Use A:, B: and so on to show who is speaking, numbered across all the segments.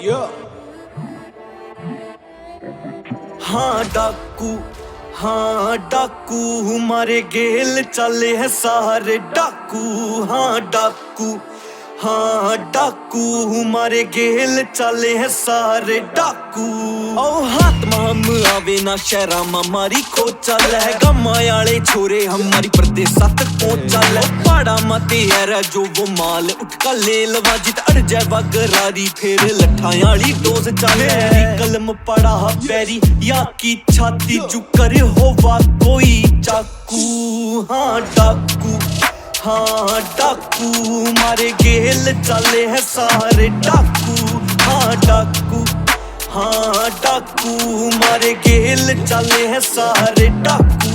A: Yeah. हाँ डाकू, हाँ डाकू हमारे गेल चले हैं सारे डाकू। हाँ डाकू, हाँ डाकू हमारे गेल चले हैं सारे डाकू। ओ हाथ हम आवे ना शहरा हमारी खो चल है गमायाले छोरे हमारी परदेसा तक पहुंच चल है। पाड़ा मते यार जो वो माल उठ का ले लवा जित अड़ जाए वगरारी फिर लठायाली डोज चले। कलम पड़ा पैरी या की छाती जू करे होवा कोई चाकू। हाँ डाकू, हाँ डाकू मारे गेल चले हैं सारे डाकू। हाँ डाकू, हाँ डाकू मारे गेल चले हैं सारे डाकू।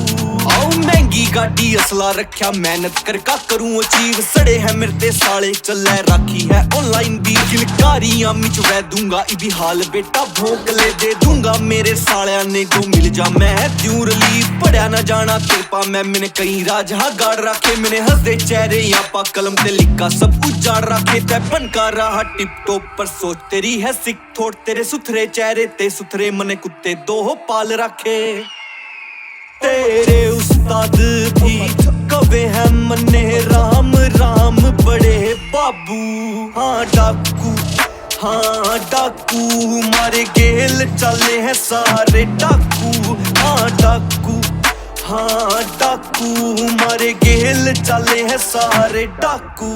A: आओ महंगी गाड़ी असला रखा मेहनत करका करूं अचीव सड़े है मेरे ते साले चले राखी है ऑनलाइन भी किलकारियां मिच वह दूंगा इबी हाल बेटा भोंक ले दे दूंगा मेरे सालिया ने जो मिल जा मैं द्यूं रिलीफ पढ़या ना जाना तेपा मैंने कई राजा गाड़ रखे मैंने हंसदे चेहरे या पा कलम ते लिखा सब उजाड़ रखे तै बनका रहा टिप टॉप पर सोच तेरी है सिक थोड़ तेरे सुथरे चेहरे ते सुथरे मने कुत्ते दो पाल रखे। तेरे उस्ताद भी कवे हैं मन्ने राम राम बड़े बाबू। हाँ डाकू, हाँ डाकू मारे गेल चले हैं सारे डाकू। हाँ डाकू, हाँ डाकू मारे गेल चले हैं सारे डाकू।